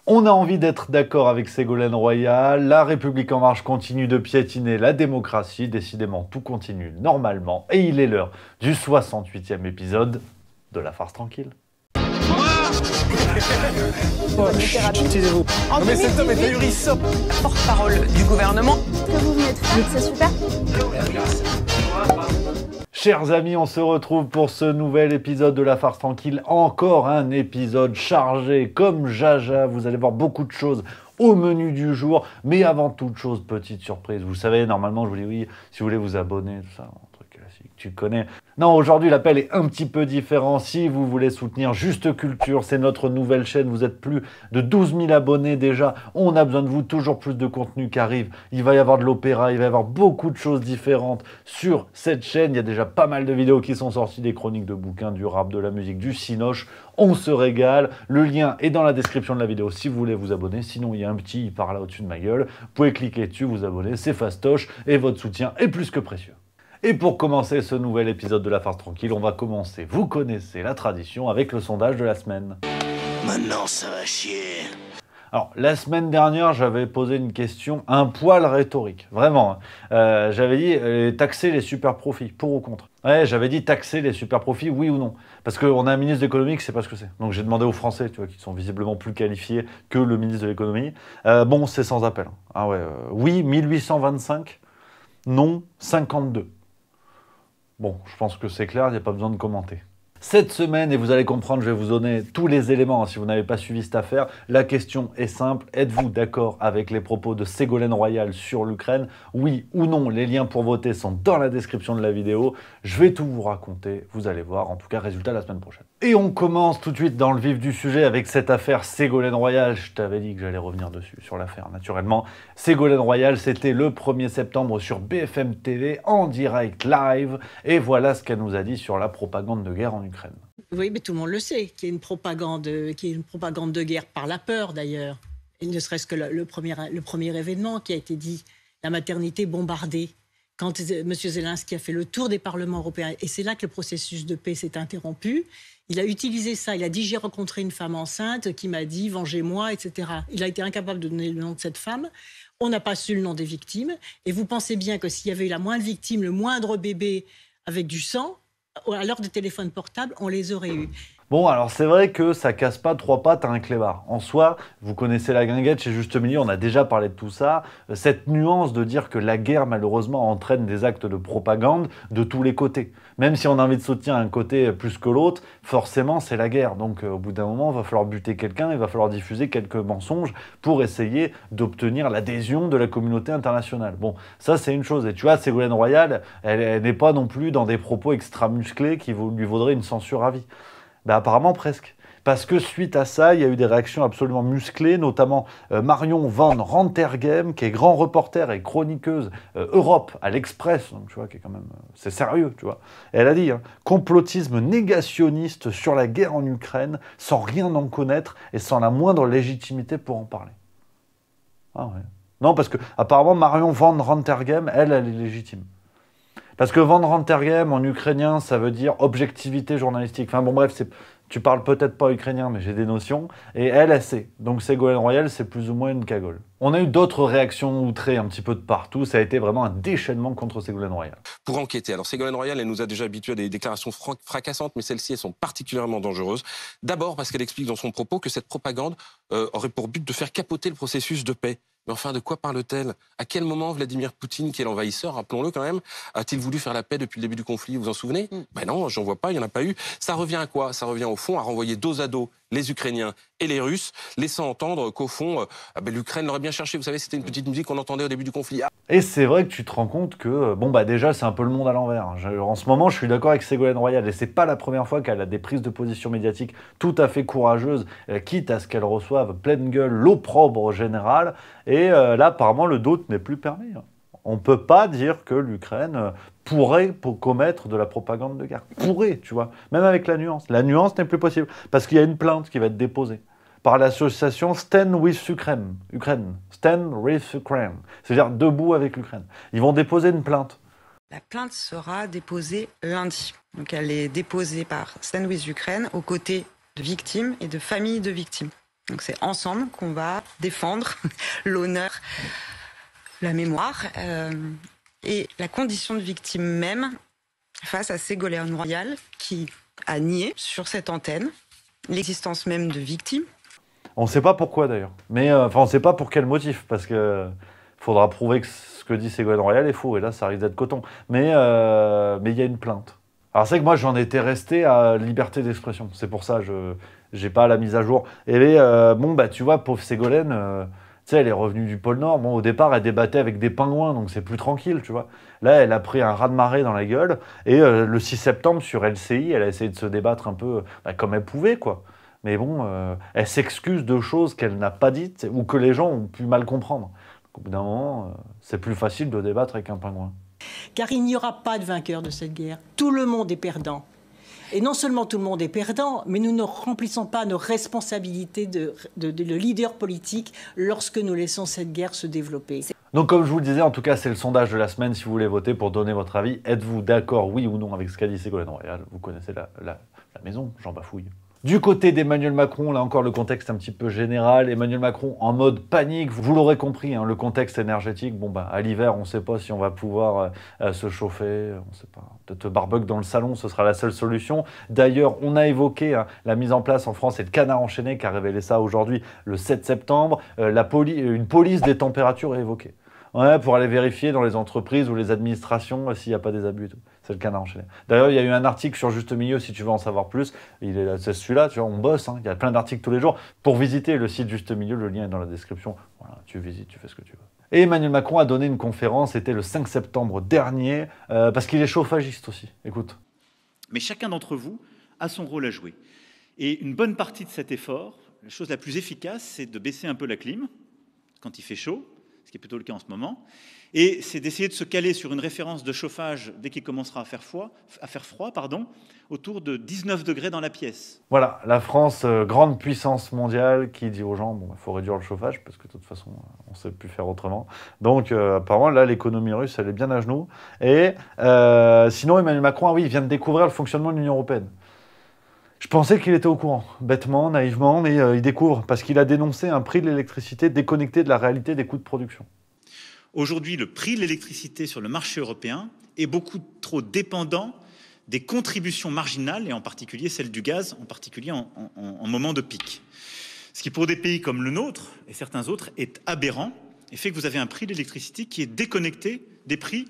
On a envie d'être d'accord avec Ségolène Royal, la République En Marche continue de piétiner la démocratie, décidément tout continue normalement, et il est l'heure du 68e épisode de La Farce Tranquille. Taisez-vous. Non mais cet homme est ahurissant. Porte-parole du gouvernement. Ce que vous venez de faire, c'est super. Chers amis, on se retrouve pour ce nouvel épisode de La Farce Tranquille. Encore un épisode chargé comme jaja. Vous allez voir beaucoup de choses au menu du jour. Mais avant toute chose, petite surprise. Vous savez, normalement, je vous dis oui, si vous voulez vous abonner, tout ça, un truc classique, tu connais. Non, aujourd'hui, l'appel est un petit peu différent. Si vous voulez soutenir Juste Culture, c'est notre nouvelle chaîne. Vous êtes plus de 12 000 abonnés déjà. On a besoin de vous, toujours plus de contenu qui arrive. Il va y avoir de l'opéra, il va y avoir beaucoup de choses différentes sur cette chaîne. Il y a déjà pas mal de vidéos qui sont sorties, des chroniques de bouquins, du rap, de la musique, du cinoche. On se régale. Le lien est dans la description de la vidéo si vous voulez vous abonner. Sinon, il y a un petit par là au-dessus de ma gueule. Vous pouvez cliquer dessus, vous abonner. C'est fastoche et votre soutien est plus que précieux. Et pour commencer ce nouvel épisode de La Farce Tranquille, on va commencer, vous connaissez la tradition, avec le sondage de la semaine. Maintenant ça va chier. Alors, la semaine dernière, j'avais posé une question un poil rhétorique, vraiment. J'avais dit taxer les super profits, pour ou contre. Ouais, j'avais dit taxer les super profits, oui ou non. Parce qu'on a un ministre de l'économie qui ne sait pas ce que c'est. Donc j'ai demandé aux Français, tu vois, qui sont visiblement plus qualifiés que le ministre de l'économie. Bon, c'est sans appel. Ah ouais, oui, 1825, non, 52. Bon, je pense que c'est clair, il n'y a pas besoin de commenter. Cette semaine, et vous allez comprendre, je vais vous donner tous les éléments si vous n'avez pas suivi cette affaire. La question est simple, êtes-vous d'accord avec les propos de Ségolène Royal sur l'Ukraine? Oui ou non? Les liens pour voter sont dans la description de la vidéo. Je vais tout vous raconter, vous allez voir, en tout cas, résultat la semaine prochaine. Et on commence tout de suite dans le vif du sujet avec cette affaire Ségolène Royal. Je t'avais dit que j'allais revenir dessus, sur l'affaire, naturellement. Ségolène Royal, c'était le 1er septembre sur BFM TV, en direct live. Et voilà ce qu'elle nous a dit sur la propagande de guerre en Ukraine. Oui, mais tout le monde le sait, qu'il y a une propagande de guerre par la peur, d'ailleurs. Et ne serait-ce que le premier événement qui a été dit, la maternité bombardée, quand M. Zelensky a fait le tour des parlements européens. Et c'est là que le processus de paix s'est interrompu. Il a utilisé ça. Il a dit « j'ai rencontré une femme enceinte qui m'a dit « vengez-moi », etc. Il a été incapable de donner le nom de cette femme. On n'a pas su le nom des victimes. Et vous pensez bien que s'il y avait eu la moindre victime, le moindre bébé avec du sang, à l'heure des téléphones portables, on les aurait eus. Bon, alors c'est vrai que ça casse pas trois pattes à un clébard. En soi, vous connaissez la guinguette chez Juste Milieu, on a déjà parlé de tout ça. Cette nuance de dire que la guerre, malheureusement, entraîne des actes de propagande de tous les côtés. Même si on a envie de soutenir un côté plus que l'autre, forcément, c'est la guerre. Donc, au bout d'un moment, il va falloir buter quelqu'un, il va falloir diffuser quelques mensonges pour essayer d'obtenir l'adhésion de la communauté internationale. Bon, ça, c'est une chose. Et tu vois, Ségolène Royal, elle n'est pas non plus dans des propos extra musclés qui lui vaudraient une censure à vie. Ben apparemment presque. Parce que suite à ça, il y a eu des réactions absolument musclées, notamment Marion Van Rentergem, qui est grand reporter et chroniqueuse Europe à l'Express, donc tu vois, qui est quand même, c'est sérieux, tu vois. Et elle a dit, complotisme négationniste sur la guerre en Ukraine, sans rien en connaître et sans la moindre légitimité pour en parler. Ah ouais. Non, parce que apparemment Marion Van Rentergem, elle est légitime. Parce que Van Rentergem en ukrainien, ça veut dire objectivité journalistique. Enfin bon, bref, tu parles peut-être pas ukrainien, mais j'ai des notions. Et elle sait. Donc Ségolène Royal, c'est plus ou moins une cagole. On a eu d'autres réactions outrées un petit peu de partout. Ça a été vraiment un déchaînement contre Ségolène Royal. Pour enquêter. Alors Ségolène Royal, elle nous a déjà habitués à des déclarations fracassantes, mais celles-ci, elles sont particulièrement dangereuses. D'abord parce qu'elle explique dans son propos que cette propagande aurait pour but de faire capoter le processus de paix. Mais enfin, de quoi parle-t-elle? À quel moment Vladimir Poutine, qui est l'envahisseur, rappelons-le quand même, a-t-il voulu faire la paix depuis le début du conflit? Vous vous en souvenez? Ben non, j'en vois pas, il n'y en a pas eu. Ça revient à quoi? Ça revient au fond à renvoyer dos à dos les Ukrainiens et les Russes, laissant entendre qu'au fond, l'Ukraine l'aurait bien cherché. Vous savez, c'était une petite musique qu'on entendait au début du conflit. Et c'est vrai que tu te rends compte que, bon bah déjà, c'est un peu le monde à l'envers. En ce moment, je suis d'accord avec Ségolène Royal, et c'est pas la première fois qu'elle a des prises de position médiatiques tout à fait courageuses, quitte à ce qu'elle reçoive pleine gueule l'opprobre général. Et là, apparemment, le doute n'est plus permis. On ne peut pas dire que l'Ukraine pourrait commettre de la propagande de guerre. Pourrait, tu vois, même avec la nuance. La nuance n'est plus possible, parce qu'il y a une plainte qui va être déposée par l'association Stand with Ukraine. Stand with Ukraine. C'est-à-dire debout avec l'Ukraine. Ils vont déposer une plainte. La plainte sera déposée lundi. Donc elle est déposée par Stand with Ukraine aux côtés de victimes et de familles de victimes. Donc c'est ensemble qu'on va défendre l'honneur, la mémoire et la condition de victime même face à Ségolène Royal qui a nié sur cette antenne l'existence même de victimes. On ne sait pas pourquoi d'ailleurs, mais on ne sait pas pour quel motif, parce que faudra prouver que ce que dit Ségolène Royal est faux, et là ça risque d'être coton. Mais il y a une plainte. Alors c'est que moi j'en étais resté à liberté d'expression, c'est pour ça je n'ai pas la mise à jour. Et tu vois, pauvre Ségolène, tu sais, elle est revenue du pôle Nord. Bon, au départ, elle débattait avec des pingouins, donc c'est plus tranquille, tu vois. Là, elle a pris un raz-de-marée dans la gueule. Et le 6 septembre, sur LCI, elle a essayé de se débattre un peu comme elle pouvait, quoi. Mais bon, elle s'excuse de choses qu'elle n'a pas dites ou que les gens ont pu mal comprendre. Donc, au bout d'un moment, c'est plus facile de débattre avec un pingouin. Car il n'y aura pas de vainqueur de cette guerre. Tout le monde est perdant. Et non seulement tout le monde est perdant, mais nous ne remplissons pas nos responsabilités de leader politique lorsque nous laissons cette guerre se développer. Donc comme je vous le disais, en tout cas, c'est le sondage de la semaine. Si vous voulez voter pour donner votre avis, êtes-vous d'accord, oui ou non, avec ce qu'a dit Ségolène Royal? Vous connaissez la maison, j'en bafouille. Du côté d'Emmanuel Macron, là encore le contexte un petit peu général. Emmanuel Macron en mode panique, vous l'aurez compris, hein, le contexte énergétique. Bon, à l'hiver, on ne sait pas si on va pouvoir se chauffer, on ne sait pas. Peut-être barbecue dans le salon, ce sera la seule solution. D'ailleurs, on a évoqué la mise en place en France, et le Canard enchaîné qui a révélé ça aujourd'hui, le 7 septembre. Une police des températures est évoquée. Ouais, pour aller vérifier dans les entreprises ou les administrations s'il n'y a pas des abus et tout. C'est le Canard enchaîné. D'ailleurs, il y a eu un article sur Juste Milieu, si tu veux en savoir plus. C'est celui-là, tu vois, on bosse, hein, il y a plein d'articles tous les jours. Pour visiter le site Juste Milieu, le lien est dans la description. Voilà, tu visites, tu fais ce que tu veux. Et Emmanuel Macron a donné une conférence, c'était le 5 septembre dernier, parce qu'il est chauffagiste aussi. Écoute. Mais chacun d'entre vous a son rôle à jouer. Et une bonne partie de cet effort, la chose la plus efficace, c'est de baisser un peu la clim quand il fait chaud, ce qui est plutôt le cas en ce moment, et c'est d'essayer de se caler sur une référence de chauffage dès qu'il commencera à faire froid, autour de 19 degrés dans la pièce. Voilà, la France, grande puissance mondiale, qui dit aux gens, il faut réduire le chauffage, parce que de toute façon, on ne sait plus faire autrement. Donc, apparemment, là, l'économie russe, elle est bien à genoux. Et sinon, Emmanuel Macron, il vient de découvrir le fonctionnement de l'Union européenne. Je pensais qu'il était au courant, bêtement, naïvement, mais il découvre, parce qu'il a dénoncé un prix de l'électricité déconnecté de la réalité des coûts de production. Aujourd'hui, le prix de l'électricité sur le marché européen est beaucoup trop dépendant des contributions marginales, et en particulier celle du gaz, en particulier en moment de pic. Ce qui, pour des pays comme le nôtre et certains autres, est aberrant et fait que vous avez un prix de l'électricité qui est déconnecté des prix,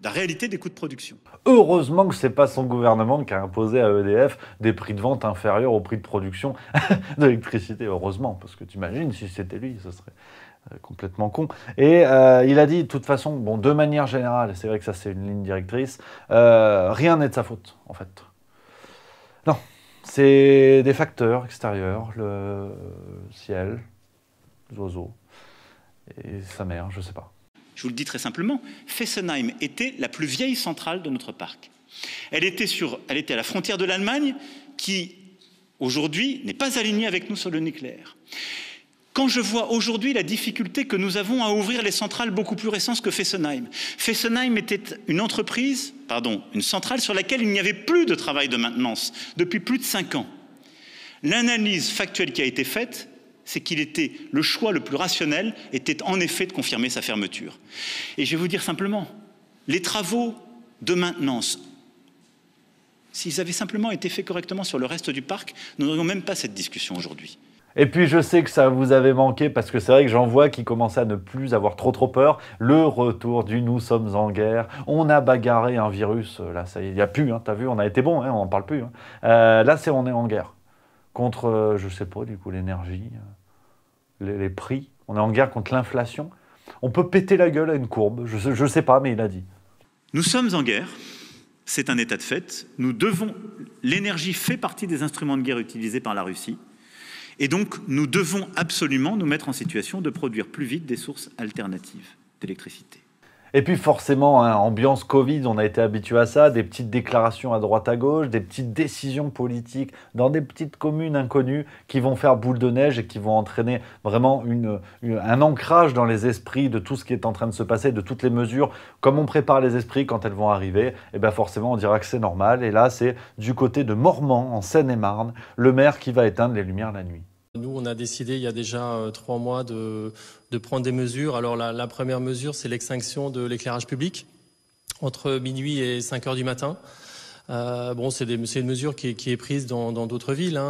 de la réalité des coûts de production. Heureusement que ce n'est pas son gouvernement qui a imposé à EDF des prix de vente inférieurs au prix de production de l'électricité. Heureusement, parce que tu imagines, si c'était lui, ce serait complètement con. Et il a dit, de toute façon, de manière générale, c'est vrai que ça c'est une ligne directrice, rien n'est de sa faute, en fait. Non, c'est des facteurs extérieurs, le ciel, les oiseaux, et sa mère, je sais pas. Je vous le dis très simplement, Fessenheim était la plus vieille centrale de notre parc. Elle était à la frontière de l'Allemagne, qui, aujourd'hui, n'est pas alignée avec nous sur le nucléaire. Quand je vois aujourd'hui la difficulté que nous avons à ouvrir les centrales beaucoup plus récentes que Fessenheim. Fessenheim était une centrale sur laquelle il n'y avait plus de travail de maintenance depuis plus de 5 ans. L'analyse factuelle qui a été faite, c'est le choix le plus rationnel était en effet de confirmer sa fermeture. Et je vais vous dire simplement, les travaux de maintenance, s'ils avaient simplement été faits correctement sur le reste du parc, nous n'aurions même pas cette discussion aujourd'hui. Et puis je sais que ça vous avait manqué, parce que c'est vrai que j'en vois qui commençaient à ne plus avoir trop peur. Le retour du « nous sommes en guerre », on a bagarré un virus, là ça y est, il n'y a plus, t'as vu, on a été bon, on n'en parle plus. Là on est en guerre. Contre, je sais pas, du coup, l'énergie, les prix. On est en guerre contre l'inflation. On peut péter la gueule à une courbe. Je sais pas, mais il a dit. Nous sommes en guerre. C'est un état de fait. L'énergie fait partie des instruments de guerre utilisés par la Russie. Et donc, nous devons absolument nous mettre en situation de produire plus vite des sources alternatives d'électricité. Et puis forcément, ambiance Covid, on a été habitué à ça, des petites déclarations à droite à gauche, des petites décisions politiques dans des petites communes inconnues qui vont faire boule de neige et qui vont entraîner vraiment un ancrage dans les esprits de tout ce qui est en train de se passer, de toutes les mesures. Comme on prépare les esprits quand elles vont arriver, et bien forcément on dira que c'est normal. Et là, c'est du côté de Mormant, en Seine-et-Marne, le maire qui va éteindre les lumières la nuit. Nous, on a décidé il y a déjà 3 mois de prendre des mesures. Alors la première mesure, c'est l'extinction de l'éclairage public entre minuit et 5 heures du matin. C'est une mesure qui est prise dans d'autres villes,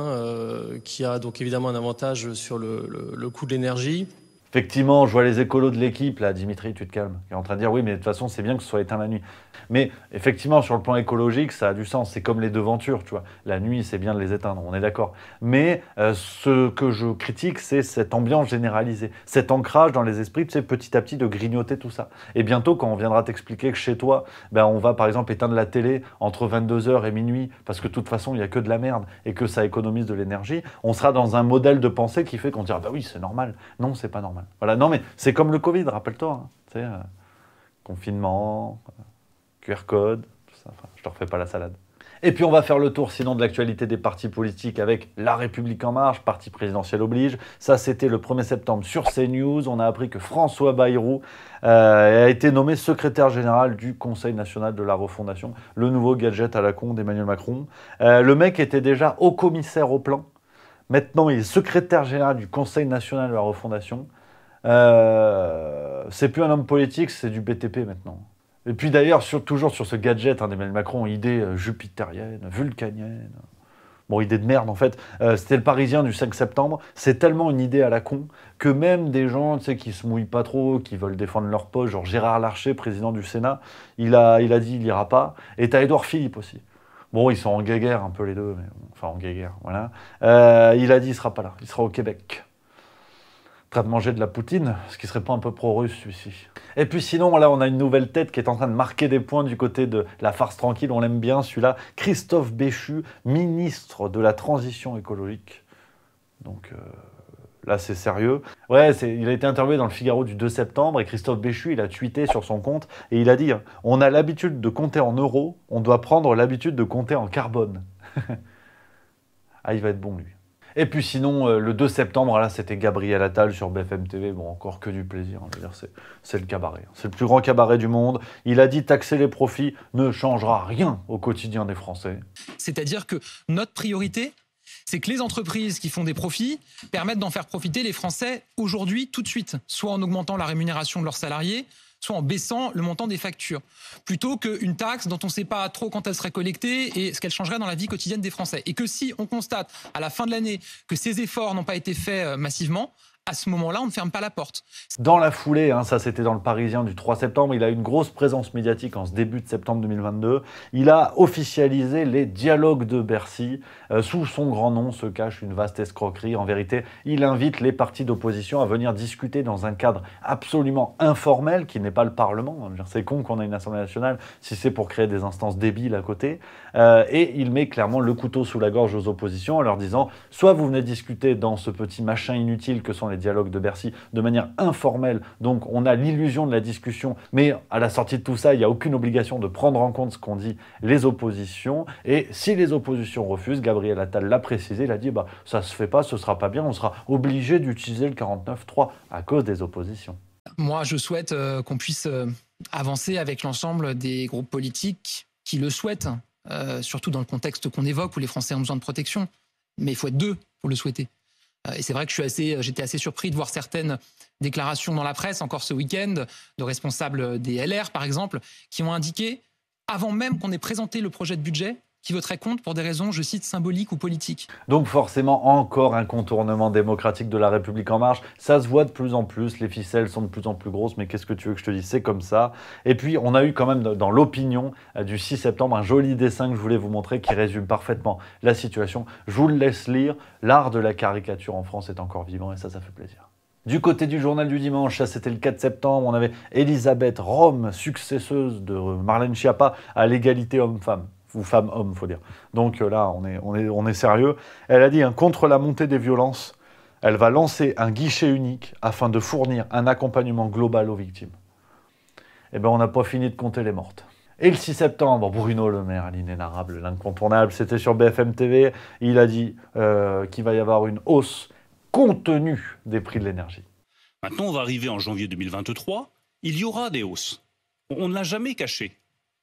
qui a donc évidemment un avantage sur le coût de l'énergie. Effectivement, je vois les écolos de l'équipe, là, Dimitri, tu te calmes, qui est en train de dire oui, mais de toute façon, c'est bien que ce soit éteint la nuit. Mais effectivement, sur le plan écologique, ça a du sens. C'est comme les devantures, tu vois. La nuit, c'est bien de les éteindre, on est d'accord. Mais ce que je critique, c'est cette ambiance généralisée, cet ancrage dans les esprits, tu sais, petit à petit, de grignoter tout ça. Et bientôt, quand on viendra t'expliquer que chez toi, on va par exemple éteindre la télé entre 22h et minuit, parce que de toute façon, il n'y a que de la merde, et que ça économise de l'énergie, on sera dans un modèle de pensée qui fait qu'on dira, bah oui, c'est normal. Non, c'est pas normal. Voilà, non mais c'est comme le Covid, rappelle-toi. Tu sais, confinement, QR code, tout ça. Enfin, je te refais pas la salade. Et puis on va faire le tour sinon de l'actualité des partis politiques avec La République En Marche, parti présidentiel oblige. Ça c'était le 1er septembre sur CNews. On a appris que François Bayrou a été nommé secrétaire général du Conseil national de la refondation. Le nouveau gadget à la con d'Emmanuel Macron. Le mec était déjà haut commissaire au plan. Maintenant il est secrétaire général du Conseil national de la refondation. C'est plus un homme politique, c'est du BTP maintenant. Et puis d'ailleurs, toujours sur ce gadget d'Emmanuel Macron, idée jupitérienne, vulcanienne. Bon, idée de merde en fait. C'était le Parisien du 5 septembre. C'est tellement une idée à la con que même des gens qui se mouillent pas trop, qui veulent défendre leur poste, genre Gérard Larcher, président du Sénat, il a dit il ira pas. Et t'as Édouard Philippe aussi. Bon, ils sont en guéguerre un peu les deux, mais enfin en guéguerre, voilà. Il a dit il sera pas là, il sera au Québec. Train de manger de la poutine, ce qui serait pas un peu pro-russe celui-ci. Et puis sinon, là, on a une nouvelle tête qui est en train de marquer des points du côté de la farce tranquille, on l'aime bien celui-là, Christophe Béchu, ministre de la Transition écologique. Donc là, c'est sérieux. Ouais, il a été interviewé dans le Figaro du 2 septembre et Christophe Béchu, il a tweeté sur son compte et il a dit « On a l'habitude de compter en euros, on doit prendre l'habitude de compter en carbone. » Ah, il va être bon, lui. Et puis sinon, le 2 septembre, là, c'était Gabriel Attal sur BFM TV. Bon, encore que du plaisir. Je veux dire, c'est le cabaret. C'est le plus grand cabaret du monde. Il a dit taxer les profits ne changera rien au quotidien des Français. C'est-à-dire que notre priorité, c'est que les entreprises qui font des profits permettent d'en faire profiter les Français aujourd'hui, tout de suite. Soit en augmentant la rémunération de leurs salariés, soit en baissant le montant des factures, plutôt qu'une taxe dont on ne sait pas trop quand elle serait collectée et ce qu'elle changerait dans la vie quotidienne des Français. Et que si on constate à la fin de l'année que ces efforts n'ont pas été faits massivement, à ce moment-là, on ne ferme pas la porte. Dans la foulée, ça c'était dans le Parisien du 3 septembre, il a eu une grosse présence médiatique en ce début de septembre 2022. Il a officialisé les dialogues de Bercy. Sous son grand nom se cache une vaste escroquerie. En vérité, il invite les partis d'opposition à venir discuter dans un cadre absolument informel, qui n'est pas le Parlement. C'est con qu'on ait une Assemblée nationale si c'est pour créer des instances débiles à côté. Et il met clairement le couteau sous la gorge aux oppositions en leur disant « Soit vous venez discuter dans ce petit machin inutile que sont les dialogues de Bercy de manière informelle, donc on a l'illusion de la discussion, mais à la sortie de tout ça, il n'y a aucune obligation de prendre en compte ce qu'ont dit les oppositions, et si les oppositions refusent, Gabriel Attal l'a précisé, il a dit ça se fait pas, ce sera pas bien, on sera obligé d'utiliser le 49.3 à cause des oppositions. Moi, je souhaite qu'on puisse avancer avec l'ensemble des groupes politiques qui le souhaitent, surtout dans le contexte qu'on évoque où les Français ont besoin de protection, mais il faut être deux pour le souhaiter. Et c'est vrai que j'étais assez surpris de voir certaines déclarations dans la presse, encore ce week-end, de responsables des LR, par exemple, qui ont indiqué, avant même qu'on ait présenté le projet de budget, qu'ils voteraient contre pour des raisons, je cite, symboliques ou politiques. Donc forcément, encore un contournement démocratique de La République En Marche. Ça se voit de plus en plus, les ficelles sont de plus en plus grosses, mais qu'est-ce que tu veux que je te dise, c'est comme ça. Et puis, on a eu quand même dans l'opinion du 6 septembre un joli dessin que je voulais vous montrer qui résume parfaitement la situation. Je vous le laisse lire. L'art de la caricature en France est encore vivant et ça fait plaisir. Du côté du journal du dimanche, ça c'était le 4 septembre, on avait Elisabeth Rome, successeuse de Marlène Schiappa, à l'égalité homme-femme. Ou femme-homme, faut dire. Donc là, on est sérieux. Elle a dit, contre la montée des violences, elle va lancer un guichet unique afin de fournir un accompagnement global aux victimes. Eh bien, on n'a pas fini de compter les mortes. Et le 6 septembre, Bruno Le Maire, l'inénarrable, l'incontournable, c'était sur BFM TV, il a dit qu'il va y avoir une hausse contenue des prix de l'énergie. Maintenant, on va arriver en janvier 2023, il y aura des hausses. On ne l'a jamais caché.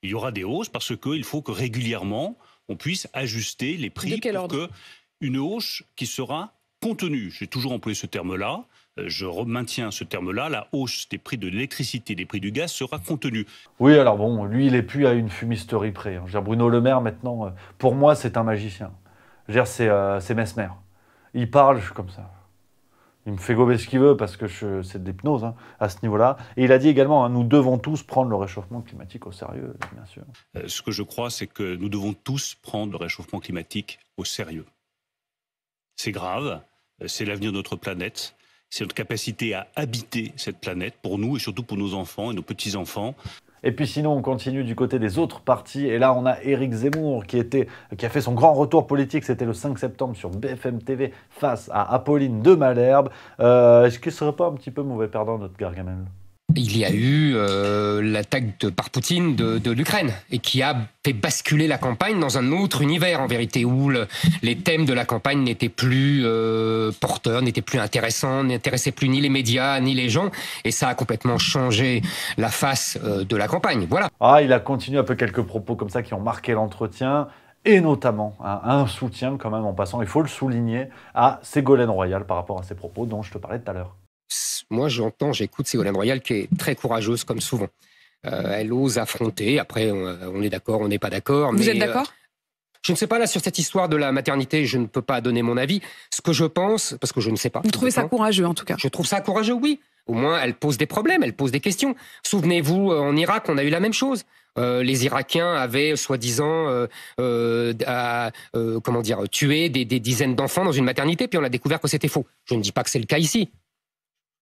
Il y aura des hausses parce qu'il faut que régulièrement, on puisse ajuster les prix pour qu'une hausse qui sera contenu, j'ai toujours employé ce terme-là, je maintiens ce terme-là, la hausse des prix de l'électricité, des prix du gaz sera contenue. Oui, alors bon, lui, il est plus à une fumisterie près. Je veux dire, Bruno Le Maire, maintenant, pour moi, c'est un magicien. Je veux dire, c'est Mesmer. Il parle, je suis comme ça. Il me fait gober ce qu'il veut parce que c'est de l'hypnose à ce niveau-là. Et il a dit également, nous devons tous prendre le réchauffement climatique au sérieux, bien sûr. Ce que je crois, c'est que nous devons tous prendre le réchauffement climatique au sérieux. C'est grave, c'est l'avenir de notre planète, c'est notre capacité à habiter cette planète pour nous et surtout pour nos enfants et nos petits-enfants. Et puis sinon, on continue du côté des autres partis. Et là, on a Éric Zemmour qui a fait son grand retour politique. C'était le 5 septembre sur BFM TV face à Apolline de Malherbe. Est-ce qu'il ne serait pas un petit peu mauvais perdant, notre Gargamel ? Il y a eu l'attaque par Poutine de l'Ukraine et qui a fait basculer la campagne dans un autre univers en vérité où les thèmes de la campagne n'étaient plus porteurs, n'étaient plus intéressants, n'intéressaient plus ni les médias ni les gens et ça a complètement changé la face de la campagne. Voilà. Il a continué un peu quelques propos comme ça qui ont marqué l'entretien et notamment un soutien quand même en passant, il faut le souligner, à Ségolène Royal par rapport à ses propos dont je te parlais tout à l'heure. Moi, j'écoute Ségolène Royal qui est très courageuse comme souvent. Elle ose affronter. Après, on est d'accord, on n'est pas d'accord. Vous êtes d'accord ? Je ne sais pas, là, sur cette histoire de la maternité, je ne peux pas donner mon avis. Ce que je pense, parce que je ne sais pas. Vous trouvez ça courageux, en tout cas ? Je trouve ça courageux, oui. Au moins, elle pose des problèmes, elle pose des questions. Souvenez-vous, en Irak, on a eu la même chose. Les Irakiens avaient, soi-disant, tué des dizaines d'enfants dans une maternité, puis on a découvert que c'était faux. Je ne dis pas que c'est le cas ici.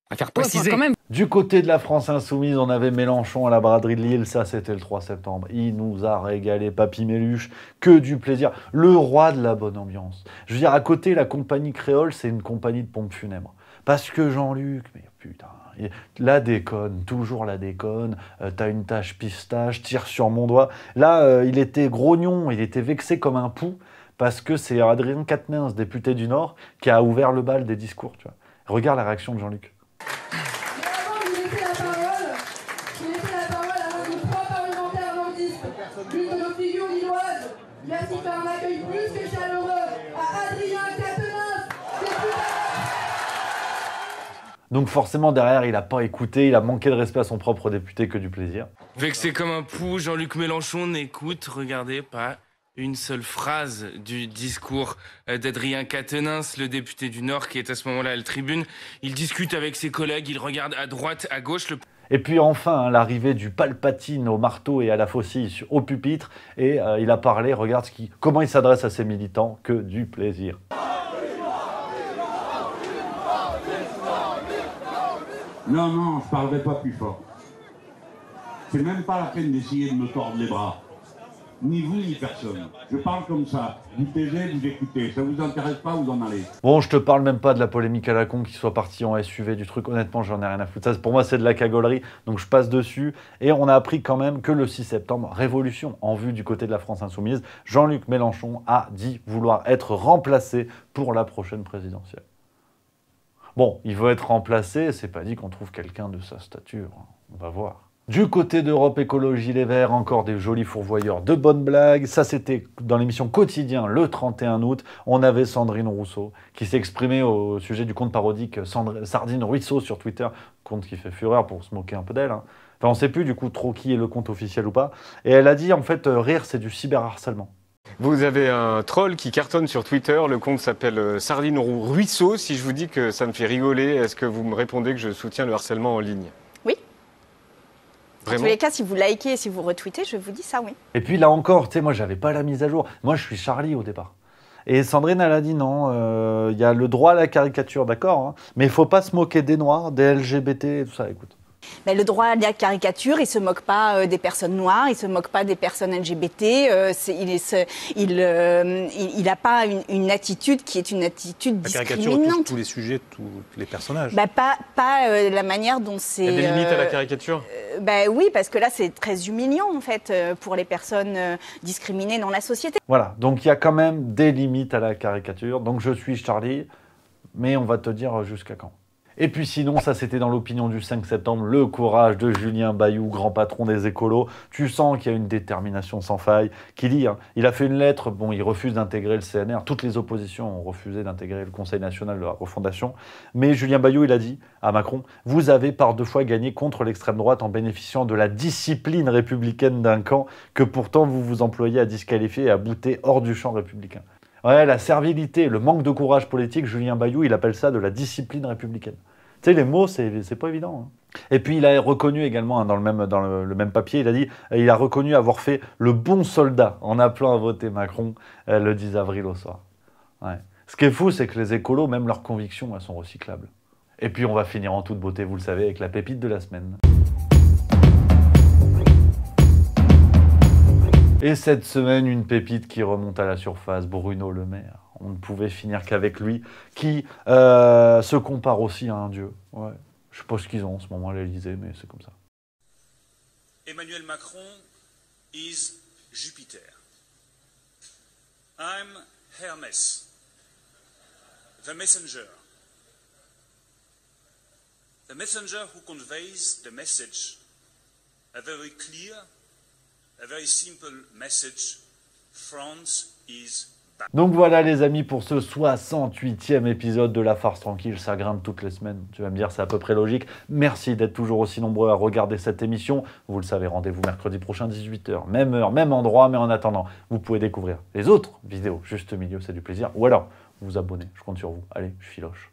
À faire préciser. Quand même. Du côté de la France insoumise, on avait Mélenchon à la braderie de Lille, ça c'était le 3 septembre. Il nous a régalé, Papy Méluche, que du plaisir. Le roi de la bonne ambiance. Je veux dire, à côté, la compagnie créole, c'est une compagnie de pompes funèbres. Parce que Jean-Luc, mais putain, la déconne, toujours la déconne, t'as une tache pistache, tire sur mon doigt. Là, il était grognon, il était vexé comme un pou, parce que c'est Adrien Quatennens, député du Nord, qui a ouvert le bal des discours. Tu vois. Regarde la réaction de Jean-Luc. Merci par un accueil plus que chaleureux à Adrien Quatennens. Donc forcément, derrière, il n'a pas écouté, il a manqué de respect à son propre député, que du plaisir. Vexé comme un pou, Jean-Luc Mélenchon n'écoute, regardez, pas une seule phrase du discours d'Adrien Quatennens, le député du Nord, qui est à ce moment-là à la tribune. Il discute avec ses collègues, il regarde à droite, à gauche. Et puis enfin, l'arrivée du Palpatine au marteau et à la faucille au pupitre. Et il a parlé, regarde comment il s'adresse à ses militants, que du plaisir. Non, je ne parlerai pas plus fort. C'est même pas la peine d'essayer de me tordre les bras. Ni vous, ni personne. Je parle comme ça. Vous taisez, vous écoutez. Ça vous intéresse pas, vous en allez. Bon, je te parle même pas de la polémique à la con qui soit partie en SUV du truc. Honnêtement, j'en ai rien à foutre. Ça, pour moi, c'est de la cagolerie. Donc, je passe dessus. Et on a appris quand même que le 6 septembre, révolution en vue du côté de la France insoumise. Jean-Luc Mélenchon a dit vouloir être remplacé pour la prochaine présidentielle. Bon, il veut être remplacé. C'est pas dit qu'on trouve quelqu'un de sa stature. On va voir. Du côté d'Europe Écologie Les Verts, encore des jolis fourvoyeurs de bonnes blagues. Ça, c'était dans l'émission Quotidien le 31 août. On avait Sandrine Rousseau qui s'est exprimée au sujet du compte parodique Sardine Ruisseau sur Twitter. Compte qui fait fureur pour se moquer un peu d'elle. Enfin, on ne sait plus du coup trop qui est le compte officiel ou pas. Et elle a dit, en fait, rire, c'est du cyberharcèlement. Vous avez un troll qui cartonne sur Twitter, le compte s'appelle Sardine Ruisseau. Si je vous dis que ça me fait rigoler, est-ce que vous me répondez que je soutiens le harcèlement en ligne ? Oui. Vraiment ? En tous les cas, si vous likez et si vous retweetez, je vous dis ça, oui. Et puis là encore, tu sais, moi, j'avais pas la mise à jour. Moi, je suis Charlie au départ. Et Sandrine, elle a dit non, il y a le droit à la caricature, d'accord, hein, mais il faut pas se moquer des Noirs, des LGBT et tout ça, écoute. Mais le droit à la caricature, il ne se moque pas des personnes noires, il ne se moque pas des personnes LGBT, il n'a pas une attitude qui est une attitude discriminante. La caricature touche tous les sujets, tous les personnages. Pas la manière dont c'est... Il y a des limites à la caricature oui, parce que là, c'est très humiliant, en fait, pour les personnes discriminées dans la société. Voilà, donc il y a quand même des limites à la caricature. Donc je suis Charlie, mais on va te dire jusqu'à quand. Et puis sinon, ça c'était dans l'opinion du 5 septembre, le courage de Julien Bayou, grand patron des écolos. Tu sens qu'il y a une détermination sans faille, qui dit, hein, il a fait une lettre, bon, il refuse d'intégrer le CNR, toutes les oppositions ont refusé d'intégrer le Conseil national de la refondation, mais Julien Bayou, il a dit à Macron, vous avez par 2 fois gagné contre l'extrême droite en bénéficiant de la discipline républicaine d'un camp que pourtant vous vous employez à disqualifier et à bouter hors du champ républicain. Ouais, la servilité, le manque de courage politique, Julien Bayou, il appelle ça de la discipline républicaine. Tu sais, les mots, c'est pas évident. Hein. Et puis, il a reconnu également, hein, dans le même papier, il a dit, il a reconnu avoir fait le bon soldat en appelant à voter Macron le 10 avril au soir. Ouais. Ce qui est fou, c'est que les écolos, même leurs convictions, elles sont recyclables. Et puis, on va finir en toute beauté, vous le savez, avec la pépite de la semaine. Et cette semaine, une pépite qui remonte à la surface, Bruno Le Maire. On ne pouvait finir qu'avec lui, qui se compare aussi à un dieu. Ouais. Je ne sais pas ce qu'ils ont en ce moment à l'Élysée, mais c'est comme ça. Emmanuel Macron is Jupiter. I'm Hermès, the messenger. The messenger who conveys the message, a very clear, a very simple message, France is back. Donc voilà les amis pour ce 68e épisode de La Farce Tranquille, ça grimpe toutes les semaines, tu vas me dire c'est à peu près logique. Merci d'être toujours aussi nombreux à regarder cette émission, vous le savez, rendez-vous mercredi prochain 18h, même heure, même endroit, mais en attendant, vous pouvez découvrir les autres vidéos juste au milieu, c'est du plaisir, ou alors vous vous abonnez, je compte sur vous, allez, je filoche.